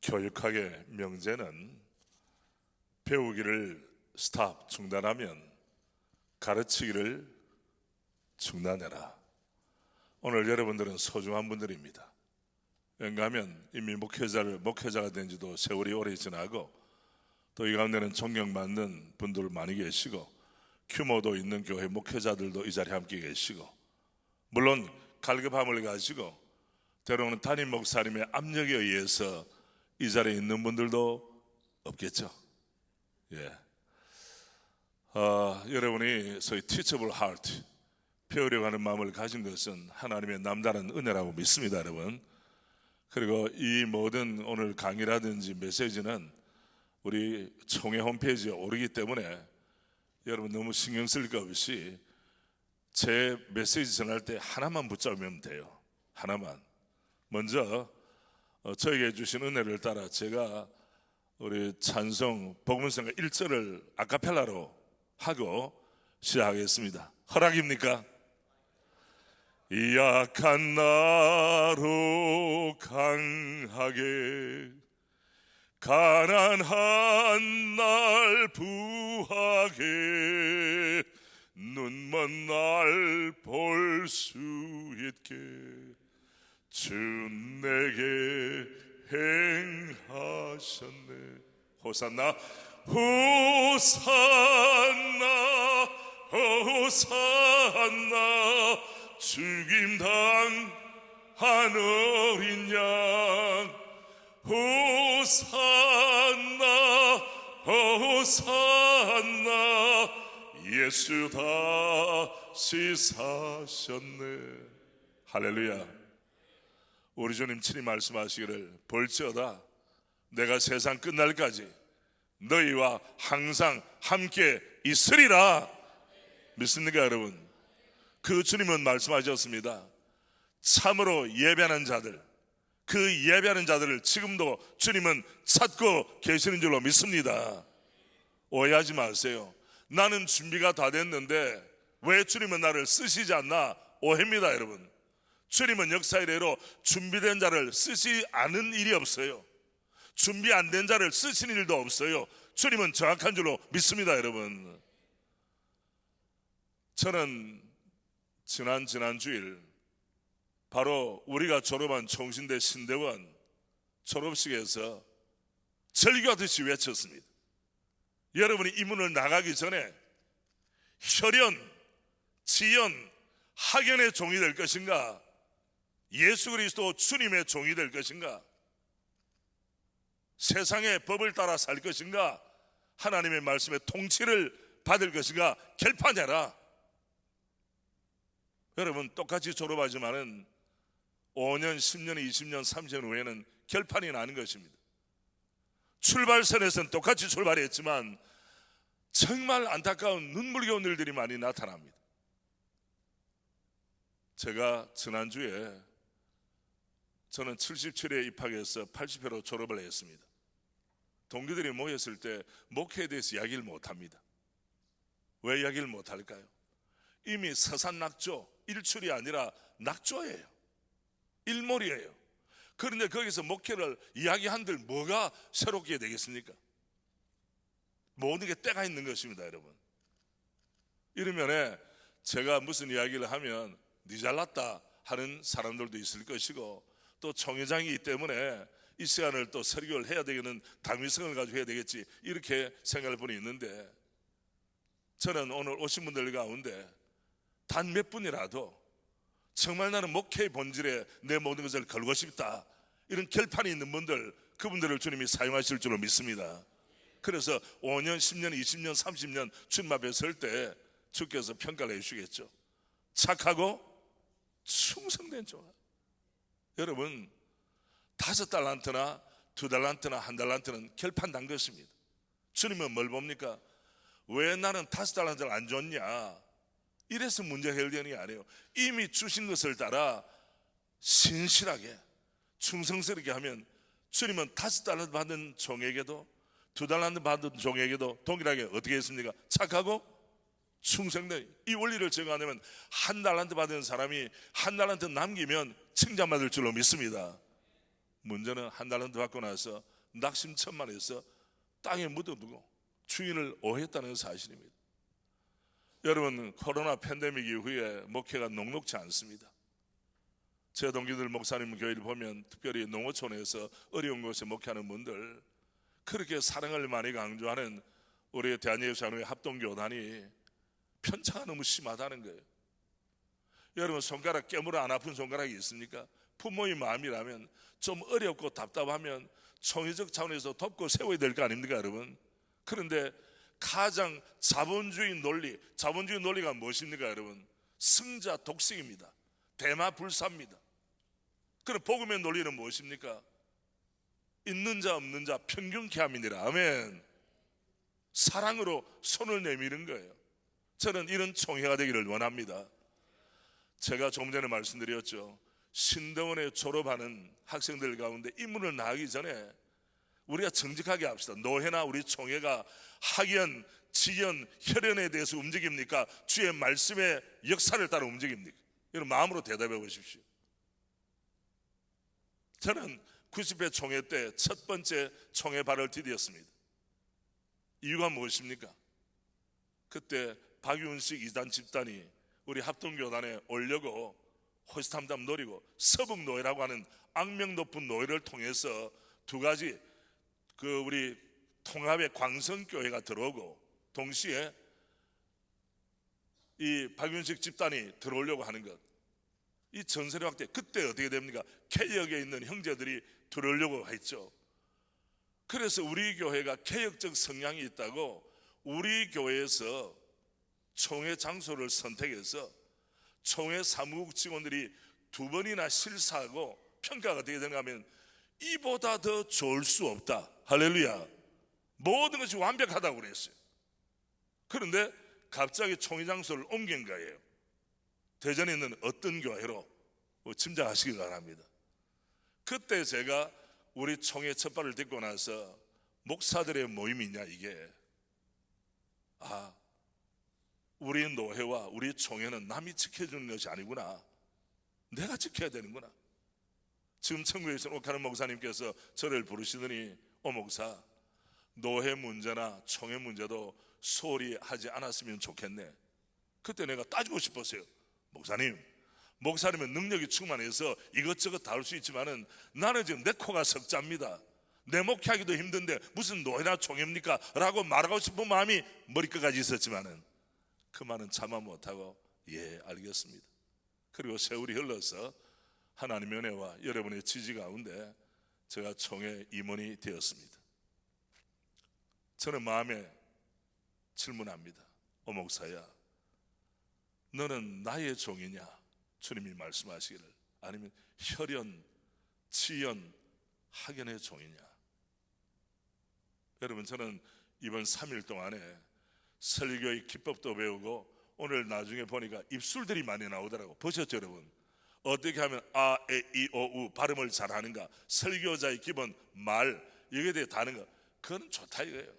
교육학의 명제는 배우기를 스탑 중단하면 가르치기를 중단해라. 오늘 여러분들은 소중한 분들입니다. 왜냐하면 이미 목회자가 된 지도 세월이 오래 지나고 또 이 가운데는 존경받는 분들 많이 계시고 규모도 있는 교회 목회자들도 이 자리에 함께 계시고, 물론 갈급함을 가지고 때로는 담임 목사님의 압력에 의해서 이 자리에 있는 분들도 없겠죠. 여러분이 소위 teachable heart, 배우려고 하는 마음을 가진 것은 하나님의 남다른 은혜라고 믿습니다, 여러분. 그리고 이 모든 오늘 강의라든지 메시지는 우리 총회 홈페이지에 오르기 때문에 여러분 너무 신경 쓸 거 없이 제 메시지 전할 때 하나만 붙잡으면 돼요. 하나만. 먼저 저에게 주신 은혜를 따라 제가 우리 찬송 복음성가 1절을 아카펠라로 하고 시작하겠습니다. 허락입니까? 약한 나로 강하게, 가난한 날 부하게, 눈먼 날 볼 수 있게 주 내게 행하셨네. 호산나 호산나 호산나, 죽임당한 어린 양. 호산나 호산나, 예수 다시 사셨네. 할렐루야. 우리 주님 친히 말씀하시기를 볼지어다 내가 세상 끝날까지 너희와 항상 함께 있으리라. 믿습니까 여러분? 그 주님은 말씀하셨습니다. 참으로 예배하는 자들, 그 예배하는 자들을 지금도 주님은 찾고 계시는 줄로 믿습니다. 오해하지 마세요. 나는 준비가 다 됐는데 왜 주님은 나를 쓰시지 않나? 오해입니다 여러분. 주님은 역사 이래로 준비된 자를 쓰시 않은 일이 없어요. 준비 안 된 자를 쓰시는 일도 없어요. 주님은 정확한 줄로 믿습니다 여러분. 저는 지난 주일 바로 우리가 졸업한 총신대 신대원 졸업식에서 절규하듯이 외쳤습니다. 여러분이 이 문을 나가기 전에 혈연, 지연, 학연의 종이 될 것인가? 예수 그리스도 주님의 종이 될 것인가? 세상의 법을 따라 살 것인가? 하나님의 말씀의 통치를 받을 것인가? 결판해라. 여러분 똑같이 졸업하지만은 5년, 10년, 20년, 30년 후에는 결판이 나는 것입니다. 출발선에서는 똑같이 출발했지만 정말 안타까운 눈물겨운 일들이 많이 나타납니다. 제가 지난주에 저는 77회에 입학해서 80회로 졸업을 했습니다. 동기들이 모였을 때 목회에 대해서 이야기를 못합니다. 왜 이야기를 못할까요? 이미 서산낙조, 일출이 아니라 낙조예요. 일몰이에요. 그런데 거기서 목회를 이야기한들 뭐가 새롭게 되겠습니까? 모든 게 때가 있는 것입니다 여러분. 이러면 제가 무슨 이야기를 하면 니 잘났다 하는 사람들도 있을 것이고, 또 총회장이기 때문에 이 시간을 또 설교를 해야 되겠는 당위성을 가지고 해야 되겠지, 이렇게 생각할 분이 있는데, 저는 오늘 오신 분들 가운데 단 몇 분이라도 정말 나는 목회의 본질에 내 모든 것을 걸고 싶다, 이런 결판이 있는 분들, 그분들을 주님이 사용하실 줄로 믿습니다. 그래서 5년, 10년, 20년, 30년 주님 앞에 설 때 주께서 평가를 해주시겠죠. 착하고 충성된 종아. 여러분 5달란트나 2달란트나 1달란트는 결판 난 것입니다. 주님은 뭘 봅니까? 왜 나는 5달란트를 안 줬냐? 이래서 문제 해결되는 게 아니에요. 이미 주신 것을 따라 신실하게 충성스럽게 하면 주님은 5달란트 받은 종에게도 2달란트 받은 종에게도 동일하게 어떻게 했습니까? 착하고 충성된, 이 원리를 적용하면 1달란트 받은 사람이 1달란트 남기면 칭찬받을 줄로 믿습니다. 문제는 1달란트 받고 나서 낙심천만해서 땅에 묻어두고 주인을 오해했다는 사실입니다. 여러분, 코로나 팬데믹 이후에 목회가 녹록지 않습니다. 제 동기들 목사님 교회를 보면 특별히 농어촌에서 어려운 곳에 목회하는 분들, 그렇게 사랑을 많이 강조하는 우리 대한예수장로회 합동교단이 편차가 너무 심하다는 거예요. 여러분, 손가락 깨물어 안 아픈 손가락이 있습니까? 부모의 마음이라면 좀 어렵고 답답하면 총회적 차원에서 돕고 세워야 될 거 아닙니까, 여러분? 그런데 가장 자본주의 논리가 무엇입니까, 여러분? 승자 독식입니다. 대마불사입니다. 그럼 복음의 논리는 무엇입니까? 있는 자 없는 자 평균케 함이니라. 아멘. 사랑으로 손을 내미는 거예요. 저는 이런 총회가 되기를 원합니다. 제가 조금 전에 말씀드렸죠. 신대원에 졸업하는 학생들 가운데 입문을 나가기 전에 우리가 정직하게 합시다. 노회나 우리 총회가 학연, 지연, 혈연에 대해서 움직입니까? 주의 말씀의 역사를 따라 움직입니까? 이런 마음으로 대답해 보십시오. 저는 90회 총회 때 첫 번째 총회 발을 디뎠습니다. 이유가 무엇입니까? 그때 박윤식 이단 집단이 우리 합동교단에 오려고 호시탐탐 노리고 서북노회라고 하는 악명 높은 노회를 통해서 두 가지, 우리 통합의 광성교회가 들어오고 동시에 이 박윤식 집단이 들어오려고 하는 것, 이 전세례 확대, 그때 어떻게 됩니까? 개혁에 있는 형제들이 들어오려고 했죠. 그래서 우리 교회가 개혁적 성향이 있다고 우리 교회에서 총회 장소를 선택해서 총회 사무국 직원들이 2번이나 실사하고 평가가 어떻게 되는가 하면 이보다 더 좋을 수 없다. 할렐루야. 모든 것이 완벽하다고 그랬어요. 그런데 갑자기 총회 장소를 옮긴 거예요. 대전에 있는 어떤 교회로 짐작하시기 바랍니다. 그때 제가 우리 총회 첫 발을 딛고 나서 목사들의 모임이냐 이게, 우리 노회와 우리 총회는 남이 지켜주는 것이 아니구나, 내가 지켜야 되는구나. 지금 천국에서 옥하는 목사님께서 저를 부르시더니, 목사, 노회 문제나 총회 문제도 소홀히 하지 않았으면 좋겠네. 그때 내가 따지고 싶었어요. 목사님은 능력이 충만해서 이것저것 다룰 수 있지만은 나는 지금 내 코가 석자입니다. 내 목회하기도 힘든데 무슨 노회나 총회입니까? 라고 말하고 싶은 마음이 머리끝까지 있었지만은 그 말은 참아 못하고 예, 알겠습니다. 그리고 세월이 흘러서 하나님의 은혜와 여러분의 지지 가운데 제가 총회 임원이 되었습니다. 저는 마음에 질문합니다. 목사야, 너는 나의 종이냐? 주님이 말씀하시기를, 아니면 혈연, 지연, 학연의 종이냐? 여러분, 저는 이번 3일 동안에 설교의 기법도 배우고 오늘 나중에 보니까 입술들이 많이 나오더라고. 보셨죠 여러분? 어떻게 하면 아, 에, 이, 오, 우 발음을 잘하는가, 설교자의 기본 말, 여기에 대해 다는 거, 그건 좋다 이거예요.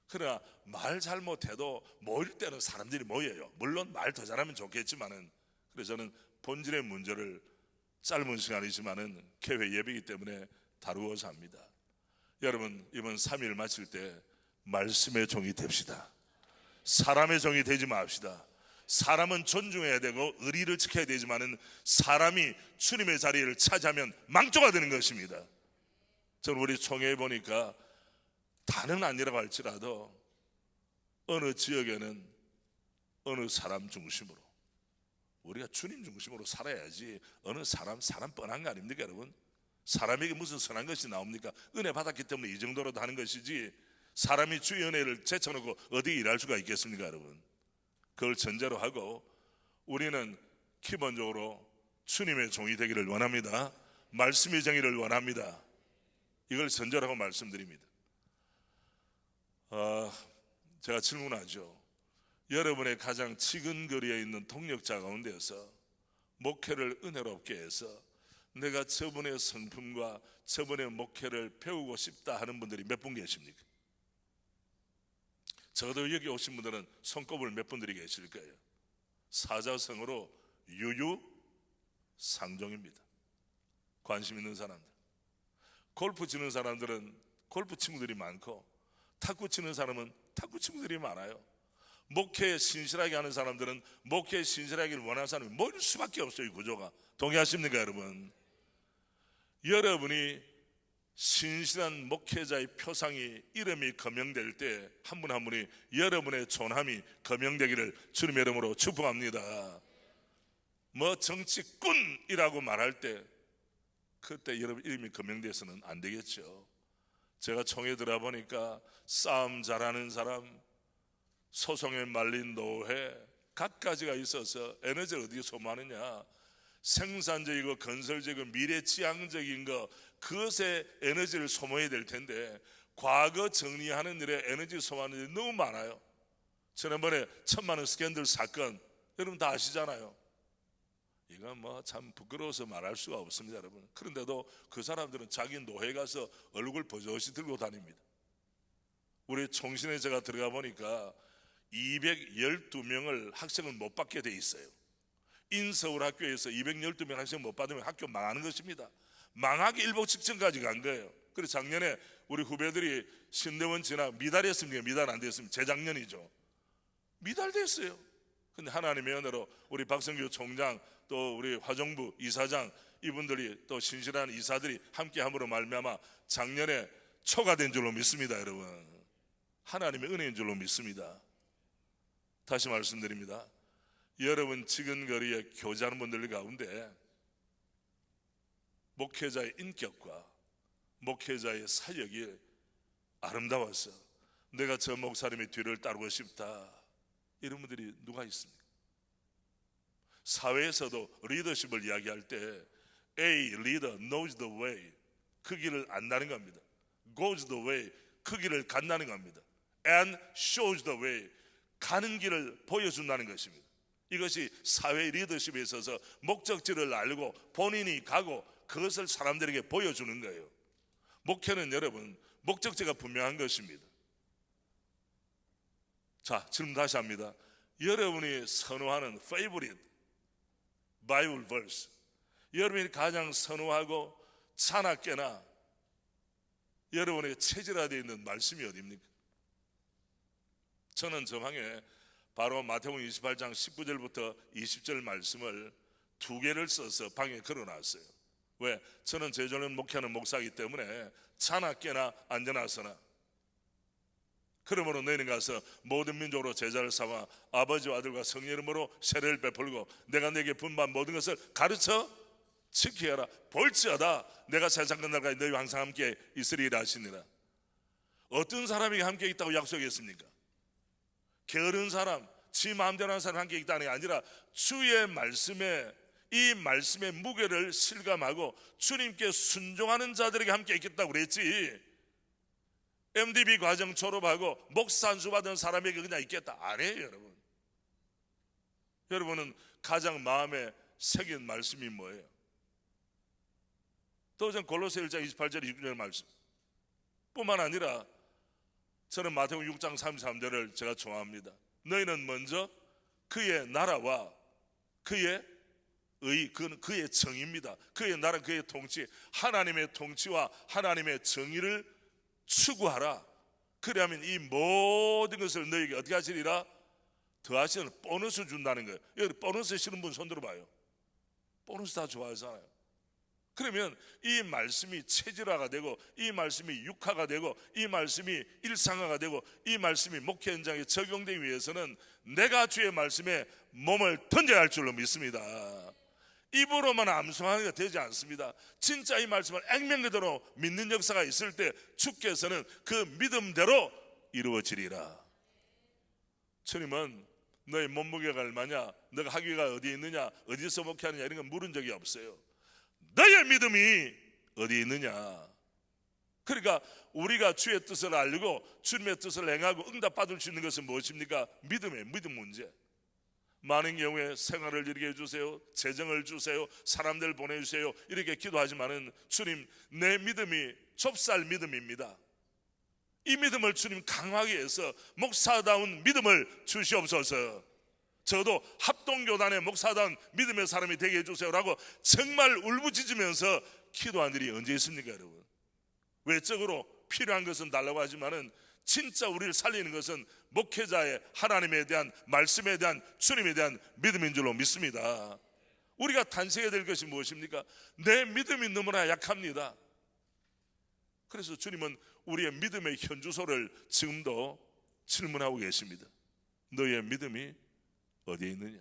그러나 말 잘못해도 모일 때는 사람들이 모여요. 물론 말 더 잘하면 좋겠지만은, 그래서 저는 본질의 문제를 짧은 시간이지만은 개회 예배이기 때문에 다루어서 합니다. 여러분, 이번 3일 마칠 때 말씀의 종이 됩시다. 사람의 종이 되지 맙시다. 사람은 존중해야 되고 의리를 지켜야 되지만은 사람이 주님의 자리를 차지하면 망조가 되는 것입니다. 저는 우리 총회에 보니까 다는 아니라고 할지라도 어느 지역에는 어느 사람 중심으로, 우리가 주님 중심으로 살아야지 어느 사람 뻔한 거 아닙니까 여러분? 사람에게 무슨 선한 것이 나옵니까? 은혜 받았기 때문에 이 정도로도 하는 것이지, 사람이 주의 은혜를 제쳐놓고 어디 일할 수가 있겠습니까 여러분? 그걸 전제로 하고 우리는 기본적으로 주님의 종이 되기를 원합니다. 말씀의 정의를 원합니다. 이걸 전제로 하고 말씀드립니다. 제가 질문하죠. 여러분의 가장 지근거리에 있는 동력자 가운데서 목회를 은혜롭게 해서 내가 저분의 성품과 저분의 목회를 배우고 싶다 하는 분들이 몇 분 계십니까? 적어도 여기 오신 분들은 손꼽을 몇 분들이 계실 거예요. 사자성어로 유유상종입니다. 관심 있는 사람들. 골프 치는 사람들은 골프 친구들이 많고, 탁구 치는 사람은 탁구 친구들이 많아요. 목회에 신실하게 하는 사람들은 목회에 신실하기를 원하는 사람이 모일 수밖에 없어요. 이 구조가. 동의하십니까 여러분? 여러분이 신실한 목회자의 표상이, 이름이 거명될 때 한 분 한 분이 여러분의 존함이 거명되기를 주님의 이름으로 축복합니다. 뭐 정치꾼이라고 말할 때 그때 여러분 이름이 거명돼서는 안 되겠죠. 제가 총회 들어보니까 싸움 잘하는 사람, 소송에 말린 노회, 갖가지가 있어서 에너지를 어디에 소모하느냐? 생산적이고 건설적이고 미래지향적인 거, 그것에 에너지를 소모해야 될 텐데 과거 정리하는 일에 에너지 소모하는 일이 너무 많아요. 지난번에 1,000만 원 스캔들 사건 여러분 다 아시잖아요. 이건 뭐 참 부끄러워서 말할 수가 없습니다 여러분. 그런데도 그 사람들은 자기 노회 가서 얼굴 버젓이 들고 다닙니다. 우리 총신에 제가 들어가 보니까 212명을 학생을 못 받게 돼 있어요. 인서울 학교에서 212명 학생 못 받으면 학교 망하는 것입니다. 망하기 일보 직전까지 간 거예요. 그래서 작년에 우리 후배들이 신대원 진학 미달했습니까? 미달 안 됐습니다. 재작년이죠. 미달됐어요. 근데 하나님의 은혜로 우리 박성규 총장, 또 우리 화정부 이사장, 이분들이 또 신실한 이사들이 함께 함으로 말미암아 작년에 초과된 줄로 믿습니다 여러분. 하나님의 은혜인 줄로 믿습니다. 다시 말씀드립니다. 여러분 지근거리에 교제하는 분들 가운데 목회자의 인격과 목회자의 사역이 아름다워서 내가 저 목사님의 뒤를 따르고 싶다, 이런 분들이 누가 있습니까? 사회에서도 리더십을 이야기할 때 A leader knows the way, 그 길을 안다는 겁니다. goes the way, 그 길을 간다는 겁니다. and shows the way, 가는 길을 보여준다는 것입니다. 이것이 사회 리더십에 있어서 목적지를 알고 본인이 가고 그것을 사람들에게 보여주는 거예요. 목회는 여러분 목적지가 분명한 것입니다. 자, 질문 다시 합니다. 여러분이 선호하는 favorite Bible verse, 여러분이 가장 선호하고 차납게나 여러분에게 체질화되어 있는 말씀이 어디입니까? 저는 저 방에 바로 마태복음 28장 19절부터 20절 말씀을 2개를 써서 방에 걸어놨어요. 왜? 저는 제자는 목회하는 목사이기 때문에 차납게나 안전하서나 그러므로 너희는 가서 모든 민족으로 제자를 삼아 아버지와 아들과 성령 이름으로 세례를 베풀고 내가 네게 분부한 모든 것을 가르쳐 지키게 하라. 볼지어다 내가 세상 끝날까지 너희와 항상 함께 있으리라 하시니라. 어떤 사람이 함께 있다고 약속했습니까? 게으른 사람, 지 마음대로 하는 사람 함께 있다는 게 아니라 주의 말씀에, 이 말씀의 무게를 실감하고 주님께 순종하는 자들에게 함께 있겠다고 그랬지, MDB 과정 졸업하고 목사 안수 받은 사람에게 그냥 있겠다 아니에요 여러분. 여러분은 가장 마음에 새긴 말씀이 뭐예요? 또 우선 골로새 1장 28절 29절 말씀 뿐만 아니라 저는 마태복음 6장 33절을 제가 좋아합니다. 너희는 먼저 그의 나라와 그의 그의 정의입니다. 그의 나라, 그의 통치, 하나님의 통치와 하나님의 정의를 추구하라. 그래야면 이 모든 것을 너희에게 어떻게 하시리라? 더하시는 보너스 준다는 거예요. 여기 보너스 쓰시는 분 손 들어봐요. 보너스 다 좋아하잖아요. 그러면 이 말씀이 체질화가 되고 이 말씀이 육화가 되고 이 말씀이 일상화가 되고 이 말씀이 목회 현장에 적용되기 위해서는 내가 주의 말씀에 몸을 던져야 할 줄로 믿습니다. 입으로만 암송하는 게 되지 않습니다. 진짜 이 말씀을 액면 그대로 믿는 역사가 있을 때 주께서는 그 믿음대로 이루어지리라. 주님은 너의 몸무게가 얼마냐, 너가 학위가 어디에 있느냐, 어디서 목회하느냐 이런 건 물은 적이 없어요. 너의 믿음이 어디에 있느냐. 그러니까 우리가 주의 뜻을 알고 주님의 뜻을 행하고 응답받을 수 있는 것은 무엇입니까? 믿음 문제. 많은 경우에 생활을 이루게 해주세요, 재정을 주세요, 사람들 보내주세요 이렇게 기도하지만은 주님, 내 믿음이 좁쌀 믿음입니다. 이 믿음을 주님 강하게 해서 목사다운 믿음을 주시옵소서. 저도 합동교단의 목사다운 믿음의 사람이 되게 해주세요라고 정말 울부짖으면서 기도한 일이 언제 있습니까 여러분? 외적으로 필요한 것은 달라고 하지만은 진짜 우리를 살리는 것은 목회자의 하나님에 대한 말씀에 대한 주님에 대한 믿음인 줄로 믿습니다. 우리가 탄식해야 될 것이 무엇입니까? 내 믿음이 너무나 약합니다. 그래서 주님은 우리의 믿음의 현주소를 지금도 질문하고 계십니다. 너의 믿음이 어디에 있느냐?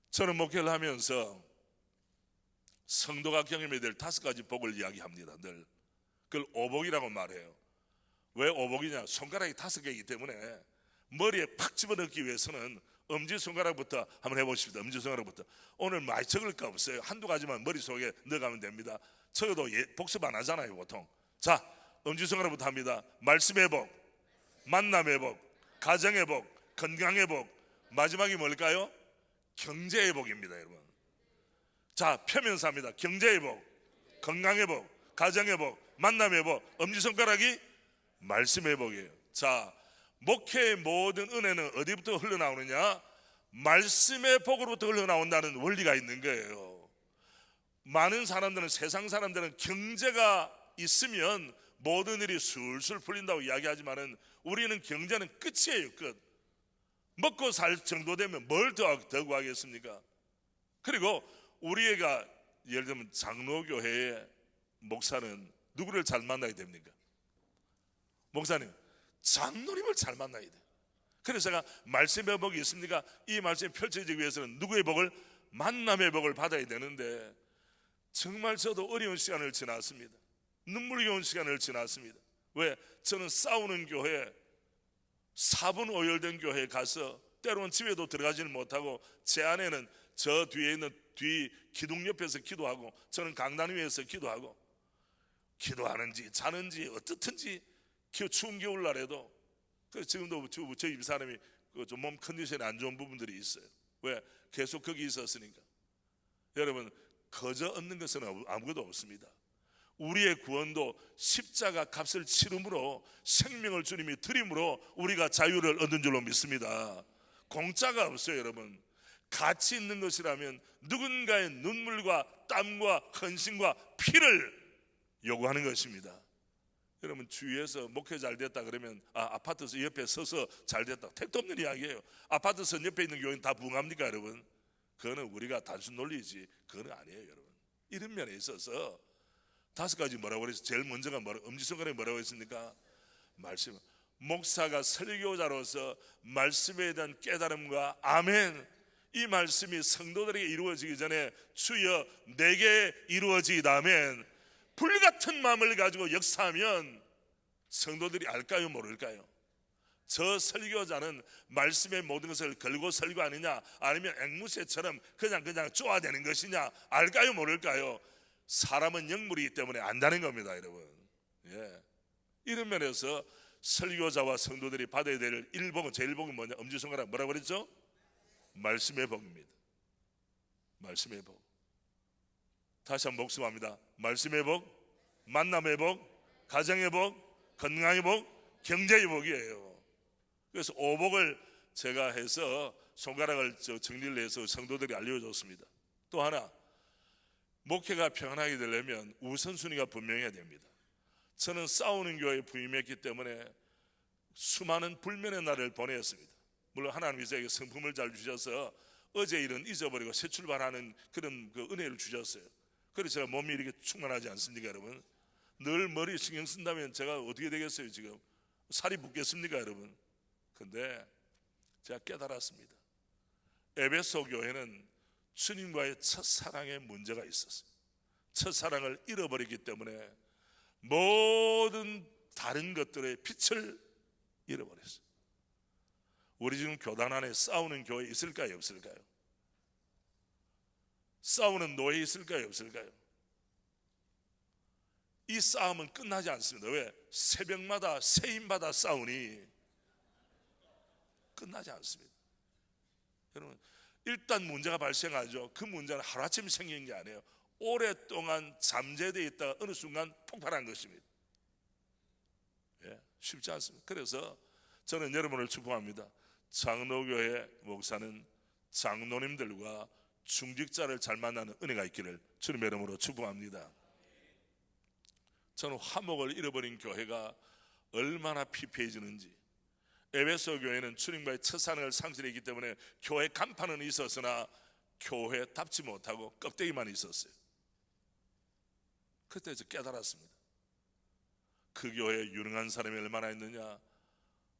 저는 목회를 하면서 성도가 경험해야 될 5가지 복을 이야기합니다. 늘 그걸 오복이라고 말해요. 왜 오복이냐? 손가락이 5개이기 때문에 머리에 팍 집어넣기 위해서는 엄지손가락부터 한번 해보십시오. 엄지손가락부터. 오늘 많이 적을 거 없어요. 한두 가지만 머릿속에 넣어가면 됩니다. 적어도 복습 안 하잖아요 보통. 자, 엄지손가락부터 합니다. 말씀의 복, 만남의 복, 가정의 복, 건강의 복, 마지막이 뭘까요? 경제의 복입니다 여러분. 자, 펴면서 합니다. 경제의 복, 건강의 복, 가정의 복, 만남의 복, 엄지손가락이 말씀의 복이에요. 자, 목회의 모든 은혜는 어디부터 흘러나오느냐? 말씀의 복으로부터 흘러나온다는 원리가 있는 거예요. 많은 사람들은, 세상 사람들은 경제가 있으면 모든 일이 술술 풀린다고 이야기하지만은 우리는 경제는 끝이에요. 끝. 먹고 살 정도 되면 뭘 더 구하겠습니까? 그리고 우리가 예를 들면 장로교회의 목사는 누구를 잘 만나야 됩니까? 목사님, 장로님을 잘 만나야 돼요. 그래서 제가 말씀의 복이 있습니까? 이 말씀이 펼쳐지기 위해서는 누구의 복을? 만남의 복을 받아야 되는데 정말 저도 어려운 시간을 지났습니다. 눈물겨운 시간을 지났습니다. 왜? 저는 싸우는 교회, 4분 오열된 교회에 가서 때로는 집에도 들어가지는 못하고 제 아내는 저 뒤에 있는 뒤 기둥 옆에서 기도하고 저는 강단 위에서 기도하고, 기도하는지 자는지 어떻든지 추운 겨울날에도. 그래서 지금도 저희 집사람이 좀 몸 컨디션이 안 좋은 부분들이 있어요. 왜? 계속 거기 있었으니까. 여러분, 거저 얻는 것은 아무것도 없습니다. 우리의 구원도 십자가 값을 치름으로, 생명을 주님이 드림으로 우리가 자유를 얻은 줄로 믿습니다. 공짜가 없어요 여러분. 가치 있는 것이라면 누군가의 눈물과 땀과 헌신과 피를 요구하는 것입니다. 여러분, 주위에서 목회 잘 됐다 그러면 아파트 옆에 서서 잘 됐다, 택도 없는 이야기예요. 아파트 선 옆에 있는 교회는 다 부흥합니까 여러분? 그거는 우리가 단순 논리지 그거는 아니에요 여러분. 이런 면에 있어서 5가지 뭐라고 그랬어요? 제일 먼저가 엄지손가락에 뭐라고 했습니까? 말씀. 목사가 설교자로서 말씀에 대한 깨달음과 아멘, 이 말씀이 성도들에게 이루어지기 전에 주여 내게 이루어지다면 불같은 마음을 가지고 역사하면 성도들이 알까요 모를까요? 저 설교자는 말씀의 모든 것을 걸고 설교하느냐 아니면 앵무새처럼 그냥 쪼아대는 것이냐 알까요 모를까요? 사람은 영물이기 때문에 안다는 겁니다 여러분. 예. 이런 면에서 설교자와 성도들이 받아야 될 1복은, 제1복은 뭐냐? 엄지손가락 뭐라고 그랬죠? 말씀의 복입니다. 말씀의 복. 다시 한번 복습합니다. 말씀의 복, 만남의 복, 가정의 복, 건강의 복, 경제의 복이에요. 그래서 5복을 제가 해서 손가락을 정리를 해서 성도들이 알려줬습니다. 또 하나, 목회가 평안하게 되려면 우선순위가 분명해야 됩니다. 저는 싸우는 교회에 부임했기 때문에 수많은 불면의 날을 보냈습니다. 물론 하나님이 저에게 성품을 잘 주셔서 어제 일은 잊어버리고 새 출발하는 그런 은혜를 주셨어요. 그래서 제가 몸이 이렇게 충만하지 않습니까 여러분? 늘 머리 신경 쓴다면 제가 어떻게 되겠어요 지금? 살이 붙겠습니까 여러분? 근데 제가 깨달았습니다. 에베소 교회는 주님과의 첫사랑에 문제가 있었어요. 첫사랑을 잃어버렸기 때문에 모든 다른 것들의 빛을 잃어버렸어요. 우리 지금 교단 안에 싸우는 교회 있을까요 없을까요? 싸우는 노예 있을까요 없을까요? 이 싸움은 끝나지 않습니다. 왜? 새벽마다 새임마다 싸우니 끝나지 않습니다. 여러분, 일단 문제가 발생하죠. 그 문제는 하루아침에 생긴 게 아니에요. 오랫동안 잠재되어 있다가 어느 순간 폭발한 것입니다. 예, 쉽지 않습니다. 그래서 저는 여러분을 축복합니다. 장로교회 목사는 장로님들과 중직자를 잘 만나는 은혜가 있기를 주님의 이름으로 축복합니다. 저는 화목을 잃어버린 교회가 얼마나 피폐해지는지. 에베소 교회는 주님과의 첫 사랑을 상실했기 때문에 교회 간판은 있었으나 교회답지 못하고 껍데기만 있었어요. 그때 저 깨달았습니다. 그 교회에 유능한 사람이 얼마나 있느냐,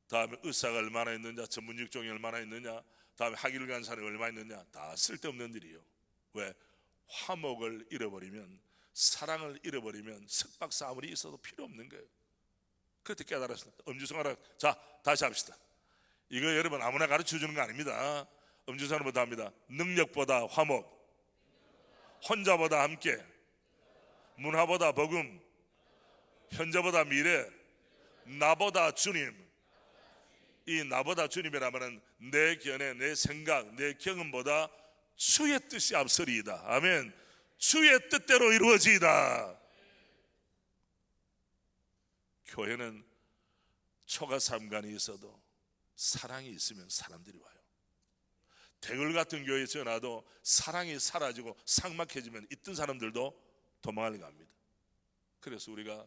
다음에 의사가 얼마나 있느냐, 전문 직종이 얼마나 있느냐, 다음에 학위를 간 사람이 얼마나 있느냐, 다 쓸데없는 일이에요. 왜? 화목을 잃어버리면, 사랑을 잃어버리면 석박사 아무리 있어도 필요 없는 거예요. 그때 깨달았습니다. 엄지손가락, 자 다시 합시다. 이거 여러분 아무나 가르쳐 주는 거 아닙니다. 엄지손가락보다 합니다. 능력보다 화목, 혼자보다 함께, 문화보다 복음, 현재보다 미래, 나보다 주님. 이 나보다 주님이라면 내 견해, 내 생각, 내 경험보다 주의 뜻이 앞서리이다. 아멘. 주의 뜻대로 이루어지이다. 교회는 초가 삼간이 있어도 사랑이 있으면 사람들이 와요. 대궐 같은 교회에 전화도 사랑이 사라지고 삭막해지면 있던 사람들도 도망을 갑니다. 그래서 우리가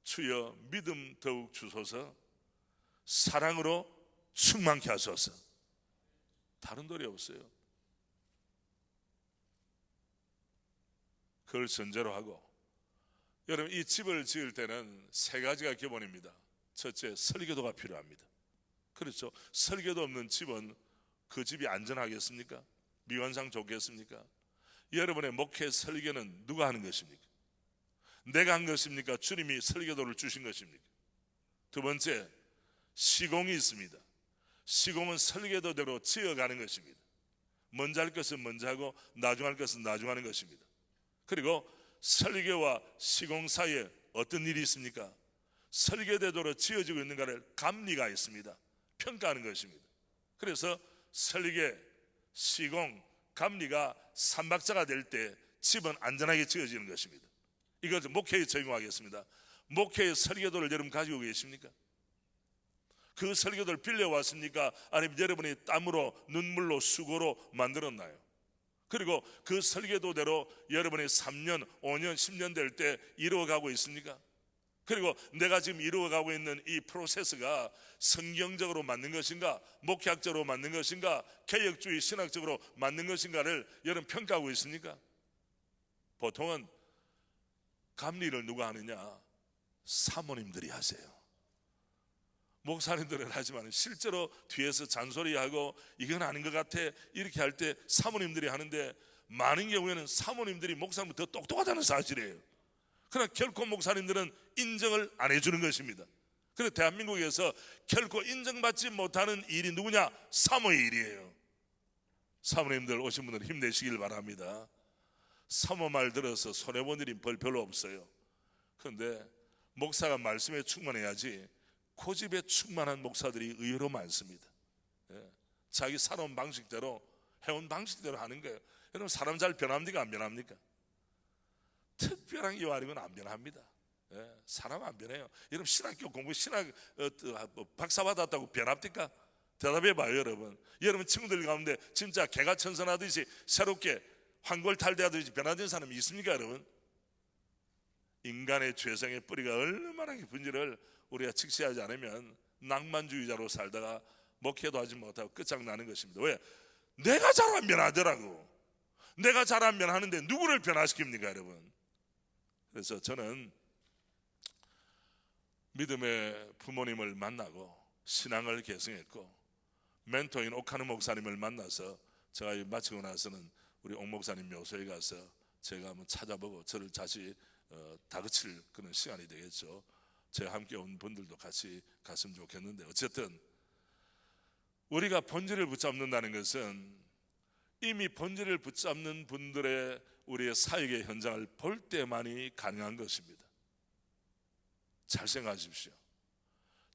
주여 믿음 더욱 주소서, 사랑으로 충만케 하소서. 다른 도리 없어요. 그걸 전제로 하고, 여러분 이 집을 지을 때는 세 가지가 기본입니다. 첫째, 설계도가 필요합니다. 그렇죠. 설계도 없는 집은 그 집이 안전하겠습니까? 미관상 좋겠습니까? 여러분의 목회 설계는 누가 하는 것입니까? 내가 한 것입니까? 주님이 설계도를 주신 것입니까? 두 번째, 시공이 있습니다. 시공은 설계도대로 지어가는 것입니다. 먼저 할 것은 먼저 하고 나중 할 것은 나중 하는 것입니다. 그리고 설계와 시공 사이에 어떤 일이 있습니까? 설계대로 지어지고 있는가를 감리가 있습니다. 평가하는 것입니다. 그래서 설계, 시공, 감리가 삼박자가 될 때 집은 안전하게 지어지는 것입니다. 이것을 목회에 적용하겠습니다. 목회의 설계도를 여러분 가지고 계십니까? 그 설계도를 빌려왔습니까? 아니면 여러분이 땀으로 눈물로 수고로 만들었나요? 그리고 그 설계도대로 여러분이 3년, 5년, 10년 될 때 이루어가고 있습니까? 그리고 내가 지금 이루어가고 있는 이 프로세스가 성경적으로 맞는 것인가, 목회학적으로 맞는 것인가, 개혁주의 신학적으로 맞는 것인가를 여러분 평가하고 있습니까? 보통은 감리를 누가 하느냐? 사모님들이 하세요. 목사님들은 하지만 실제로 뒤에서 잔소리하고 이건 아닌 것 같아 이렇게 할 때 사모님들이 하는데, 많은 경우에는 사모님들이 목사님보다 더 똑똑하다는 사실이에요. 그러나 결코 목사님들은 인정을 안 해주는 것입니다. 그래서 대한민국에서 결코 인정받지 못하는 일이 누구냐? 사모의 일이에요. 사모님들 오신 분들 힘내시길 바랍니다. 사모 말 들어서 손해본 일이 별로 없어요. 그런데 목사가 말씀에 충만해야지 고집에 충만한 목사들이 의외로 많습니다. 자기 살아온 방식대로, 해온 방식대로 하는 거예요. 여러분 사람 잘 변합니까? 안 변합니까? 특별한 이유 아니면 안 변합니다. 사람 안 변해요. 여러분 신학교 공부, 신학 박사 받았다고 변합니까? 대답해봐요 여러분. 여러분 친구들 가운데 진짜 개가 천선하듯이 새롭게 환골탈대하듯이 변화된 사람이 있습니까 여러분? 인간의 죄성의 뿌리가 얼마나 깊은지를 우리가 직시하지 않으면 낭만주의자로 살다가 목회도 하지 못하고 끝장나는 것입니다. 왜? 내가 잘 안 변하더라고. 내가 잘 안 변하는데 누구를 변화시킵니까 여러분? 그래서 저는 믿음의 부모님을 만나고 신앙을 계승했고, 멘토인 옥하는 목사님을 만나서 제가 마치고 나서는 우리 옥 목사님 묘소에 가서 제가 한번 찾아보고 저를 다시 다그칠 그런 시간이 되겠죠. 제가 함께 온 분들도 같이 갔으면 좋겠는데, 어쨌든 우리가 본질을 붙잡는다는 것은 이미 본질을 붙잡는 분들의 우리의 사역의 현장을 볼 때만이 가능한 것입니다. 잘 생각하십시오.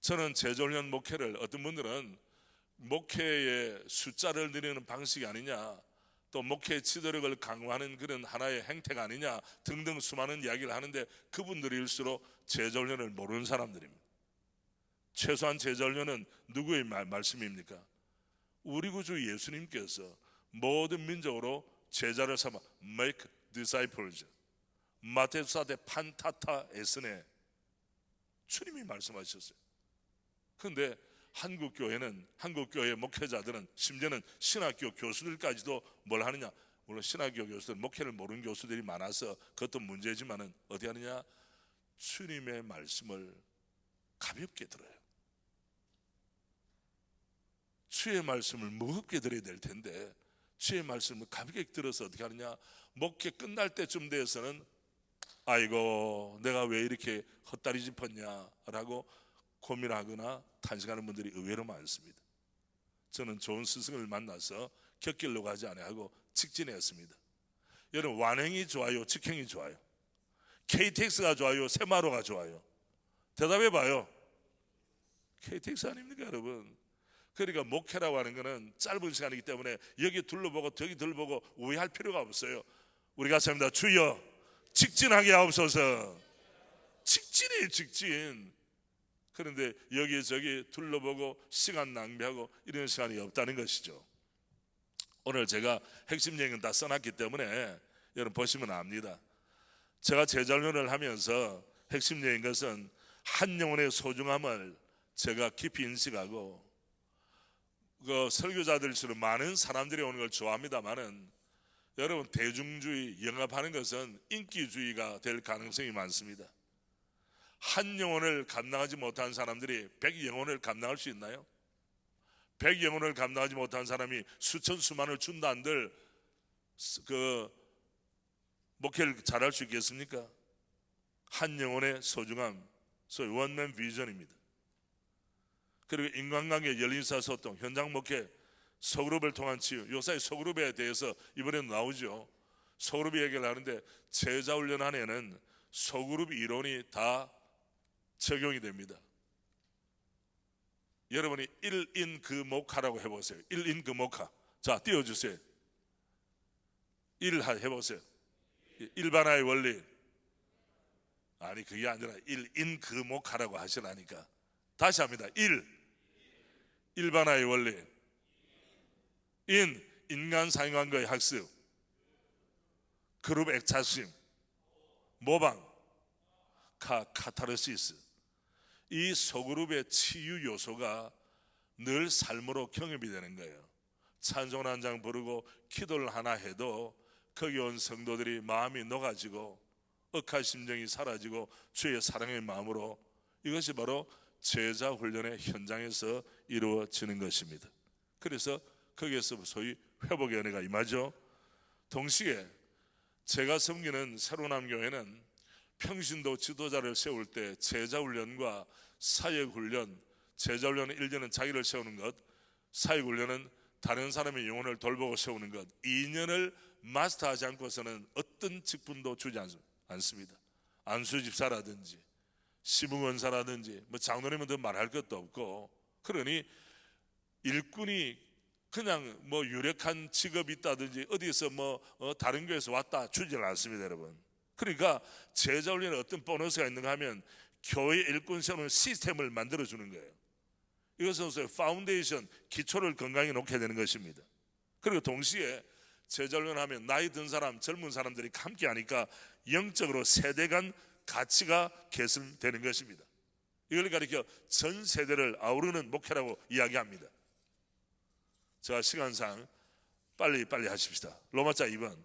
저는 재조련 목회를, 어떤 분들은 목회의 숫자를 늘리는 방식이 아니냐, 또 목회의 지도력을 강화하는 그런 하나의 행태가 아니냐 등등 수많은 이야기를 하는데, 그분들일수록 재조련을 모르는 사람들입니다. 최소한 재조련은 누구의 말씀입니까? 우리 구주 예수님께서 모든 민족으로 제자를 삼아 make disciples, 마테수사데 판타타 에스네, 주님이 말씀하셨어요. 그런데 한국교회 목회자들은, 심지어는 신학교 교수들까지도 뭘 하느냐, 물론 신학교 교수들, 목회를 모르는 교수들이 많아서 그것도 문제지만은 어디 하느냐, 주님의 말씀을 가볍게 들어요. 주의 말씀을 무겁게 들어야 될 텐데 주의 말씀을 가볍게 들어서 어떻게 하느냐, 목회 끝날 때쯤 되어서는 아이고 내가 왜 이렇게 헛다리 짚었냐 라고 고민하거나 탄식하는 분들이 의외로 많습니다. 저는 좋은 스승을 만나서 곁길로 가지 아니하고 직진했습니다. 여러분, 완행이 좋아요, 직행이 좋아요? KTX가 좋아요, 새마루가 좋아요? 대답해봐요. KTX 아닙니까 여러분? 그러니까 목회라고 하는 것은 짧은 시간이기 때문에 여기 둘러보고 저기 둘러보고 우회할 필요가 없어요. 우리가 합니다. 주여 직진하게 하옵소서. 직진이에요, 직진. 그런데 여기저기 둘러보고 시간 낭비하고 이런 시간이 없다는 것이죠. 오늘 제가 핵심 얘기는 다 써놨기 때문에 여러분 보시면 압니다. 제가 제자훈련을 하면서 핵심 얘기인 것은 한 영혼의 소중함을 제가 깊이 인식하고, 그 설교자들처럼 많은 사람들이 오는 걸 좋아합니다만은 여러분, 대중주의 영합하는 것은 인기주의가 될 가능성이 많습니다. 한 영혼을 감당하지 못한 사람들이 100영혼을 감당할 수 있나요? 100영혼을 감당하지 못한 사람이 수천 수만을 준다 한들 그 목회를 잘할 수 있겠습니까? 한 영혼의 소중함, 소위 원맨 비전입니다. 그리고 인간관계, 열린사소통, 현장 목회, 소그룹을 통한 치유. 요새 소그룹에 대해서 이번에는 나오죠. 소그룹 얘기를 하는데 제자훈련 안에는 소그룹 이론이 다 적용이 됩니다. 여러분이 1인 그 목하라고 해보세요. 1인 그 목하. 자, 띄워주세요. 1 해보세요. 일반화의 원리. 아니, 그게 아니라 1인 그 목하라고 하시라니까. 다시 합니다. 1반화의 원리. 인간 사회관계의 학습. 그룹 액자심. 모방. 카타르시스. 이 소그룹의 치유 요소가 늘 삶으로 경험이 되는 거예요. 찬송 한 장 부르고 기도를 하나 해도 거기 온 성도들이 마음이 녹아지고 억한 심정이 사라지고 주의 사랑의 마음으로, 이것이 바로 제자훈련의 현장에서 이루어지는 것입니다. 그래서 거기에서 소위 회복의 은혜가 임하죠. 동시에 제가 섬기는 새로남 교회는 평신도 지도자를 세울 때 제자훈련과 사역훈련, 제자훈련은 1년은 자기를 세우는 것, 사역훈련은 다른 사람의 영혼을 돌보고 세우는 것, 2년을 마스터하지 않고서는 어떤 직분도 주지 않습니다. 안수집사라든지 시무원사라든지 뭐 장로님은 더 말할 것도 없고, 그러니 일꾼이 그냥 뭐 유력한 직업이 있다든지 어디서 뭐 다른 교회에서 왔다 주지는 않습니다 여러분. 그러니까 제자훈련에 어떤 보너스가 있는가 하면 교회 일꾼 세우는 시스템을 만들어주는 거예요. 이것은 파운데이션, 기초를 건강히 놓게 되는 것입니다. 그리고 동시에 제자훈련 하면 나이 든 사람, 젊은 사람들이 함께 하니까 영적으로 세대 간 가치가 개선되는 것입니다. 이걸 가리켜 전 세대를 아우르는 목회라고 이야기합니다. 자, 시간상 빨리 하십시다. 로마자 2번.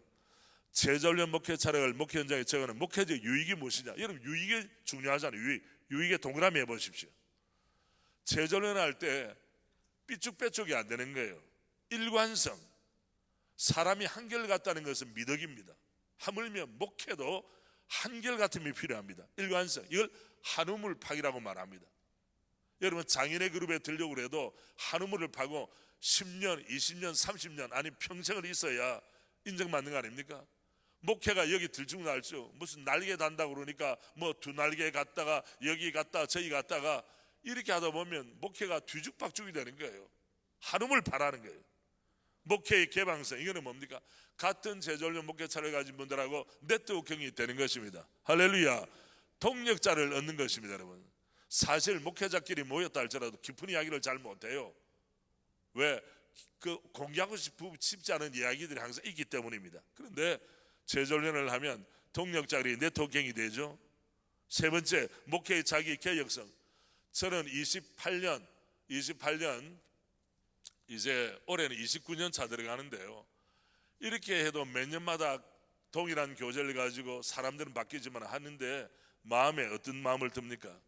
제자훈련 목회 차력을 목회 현장에 적어는 목회적 유익이 무엇이냐? 여러분, 유익이 중요하잖아요. 유익에 동그라미 해보십시오. 제자훈련 할 때 삐쭉빼쭉이 안 되는 거예요. 일관성. 사람이 한결같다는 것은 미덕입니다. 하물며 목회도 한결같음이 필요합니다. 일관성. 이걸 한우물팍이라고 말합니다. 여러분, 장인의 그룹에 들려고 해도 한우물을 파고 10년, 20년, 30년 아니 평생을 있어야 인정받는 거 아닙니까? 목회가 여기 들쭉날쭉 무슨 날개 단다고 그러니까 뭐 두 날개 갔다가 여기 갔다 저기 갔다가 이렇게 하다 보면 목회가 뒤죽박죽이 되는 거예요. 한우물 파라는 거예요. 목회의 개방성, 이거는 뭡니까? 같은 제자훈련 목회차를 가진 분들하고 네트워킹이 되는 것입니다. 할렐루야. 동력자를 얻는 것입니다 여러분. 사실 목회자끼리 모였다 할지라도 깊은 이야기를 잘 못해요. 왜? 그 공개하고 싶지 않은 이야기들이 항상 있기 때문입니다. 그런데 제자훈련을 하면 동력자들이 네트워킹이 되죠. 세 번째, 목회의 자기 개혁성. 저는 28년 이제 올해는 29년 차 들어가는데요, 이렇게 해도 몇 년마다 동일한 교제를 가지고 사람들은 바뀌지만 하는데 마음에 어떤 마음을 듭니까?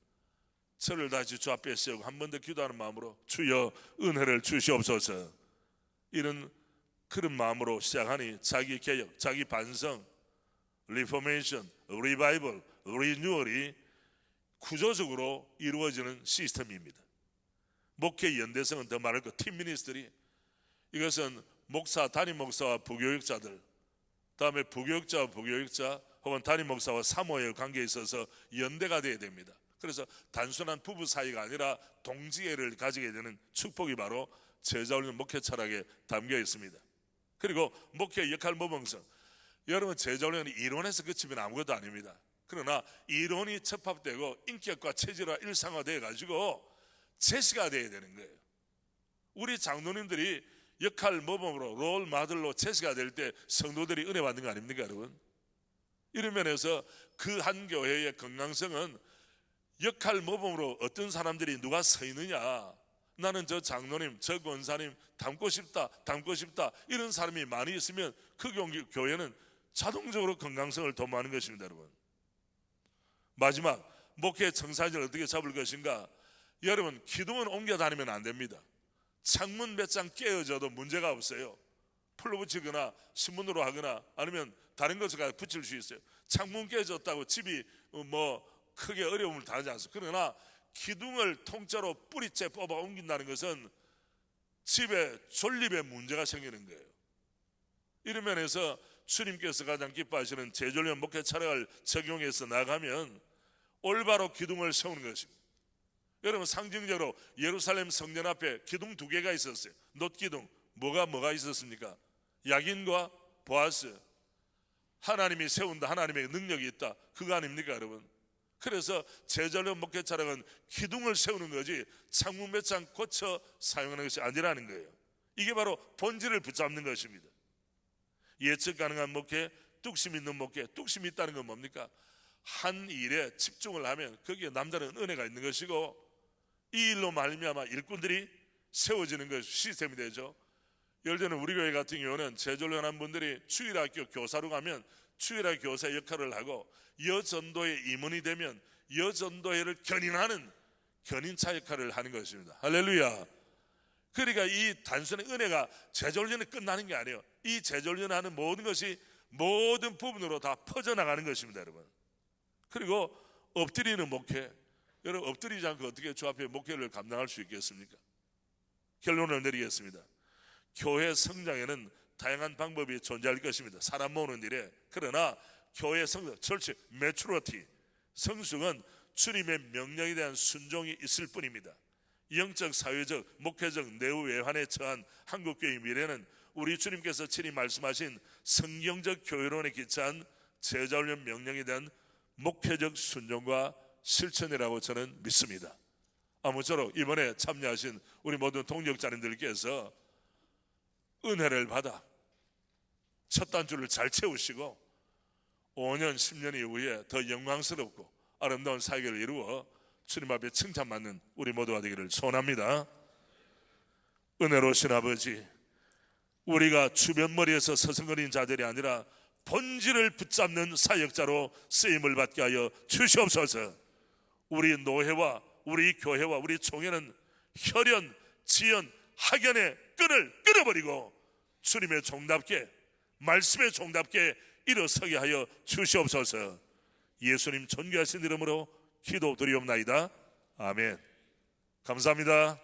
저를 다시 주 앞에 세우고 한 번 더 기도하는 마음으로 주여 은혜를 주시옵소서, 이런 그런 마음으로 시작하니 자기 개혁, 자기 반성, 리포메이션, 리바이벌, 리뉴얼이 구조적으로 이루어지는 시스템입니다. 목회 연대성은 더 많을 것, 팀 미니스트리, 이것은 목사, 담임 목사와 부교육자들, 다음에 부교육자와 부교육자 혹은 담임 목사와 사모의 관계에 있어서 연대가 되어야 됩니다. 그래서 단순한 부부 사이가 아니라 동지애를 가지게 되는 축복이 바로 제자훈련 목회 철학에 담겨 있습니다. 그리고 목회 역할 모범성. 여러분, 제자훈련이 이론에서 그치면 아무것도 아닙니다. 그러나 이론이 접합되고 인격과 체질화 일상화되어 가지고 제시가 되어야 되는 거예요. 우리 장로님들이 역할 모범으로 롤 모델로 제시가 될 때 성도들이 은혜 받는 거 아닙니까, 여러분? 이런 면에서 그 한 교회의 건강성은 역할 모범으로 어떤 사람들이 누가 서 있느냐, 나는 저 장로님, 저 권사님 닮고 싶다 이런 사람이 많이 있으면 그 교회는 자동적으로 건강성을 도모하는 것입니다, 여러분. 마지막, 목회 청사진을 어떻게 잡을 것인가. 여러분, 기둥은 옮겨 다니면 안 됩니다. 창문 몇 장 깨어져도 문제가 없어요. 풀로 붙이거나 신문으로 하거나 아니면 다른 것을 붙일 수 있어요. 창문 깨졌다고 집이 크게 어려움을 당하지 않습니다. 그러나 기둥을 통째로 뿌리째 뽑아 옮긴다는 것은 집에 존립에 문제가 생기는 거예요. 이런 면에서 주님께서 가장 기뻐하시는 제존련 목회 철학을 적용해서 나가면 올바로 기둥을 세우는 것입니다. 여러분, 상징적으로 예루살렘 성전 앞에 기둥 두 개가 있었어요. 놋기둥. 뭐가 있었습니까? 야긴과 보아스. 하나님이 세운다, 하나님의 능력이 있다, 그거 아닙니까, 여러분? 그래서 제자훈련 목회 철학은 기둥을 세우는 거지 창문 몇 장 고쳐 사용하는 것이 아니라는 거예요. 이게 바로 본질을 붙잡는 것입니다. 예측 가능한 목회, 뚝심 있는 목회. 뚝심이 있다는 건 뭡니까? 한 일에 집중을 하면 거기에 남다른 은혜가 있는 것이고, 이 일로 말미암아 일꾼들이 세워지는 것이 시스템이 되죠. 예를 들면 우리 교회 같은 경우는 제자훈련한 분들이 주일학교 교사로 가면 주일학교 교사 역할을 하고, 여전도회 임원이 되면 여전도회를 견인하는 견인차 역할을 하는 것입니다. 할렐루야. 그러니까 이 단순한 은혜가 제자훈련에 끝나는 게 아니에요. 이 제자훈련하는 모든 것이 모든 부분으로 다 퍼져나가는 것입니다, 여러분. 그리고 엎드리는 목회. 여러분, 엎드리지 않고 어떻게 주 앞에 목회를 감당할 수 있겠습니까? 결론을 내리겠습니다. 교회 성장에는 다양한 방법이 존재할 것입니다. 사람 모으는 일에. 그러나 교회 성장, 철치, 매추러티, 성숙은 주님의 명령에 대한 순종이 있을 뿐입니다. 영적, 사회적, 목회적 내후외환에 처한 한국교회의 미래는 우리 주님께서 친히 말씀하신 성경적 교회론에 기초한 제자훈련 명령에 대한 목회적 순종과 실천이라고 저는 믿습니다. 아무쪼록 이번에 참여하신 우리 모든 동역자님들께서 은혜를 받아 첫 단추를 잘 채우시고 5년, 10년 이후에 더 영광스럽고 아름다운 사역을 이루어 주님 앞에 칭찬받는 우리 모두가 되기를 소원합니다. 은혜로우신 아버지, 우리가 주변머리에서 서성거리는 자들이 아니라 본질을 붙잡는 사역자로 쓰임을 받게 하여 주시옵소서. 우리 노회와 우리 교회와 우리 총회는 혈연, 지연, 학연의 끈을 끊어버리고 주님의 종답게, 말씀의 종답게 일어서게 하여 주시옵소서. 예수님 존귀하신 이름으로 기도드리옵나이다. 아멘. 감사합니다.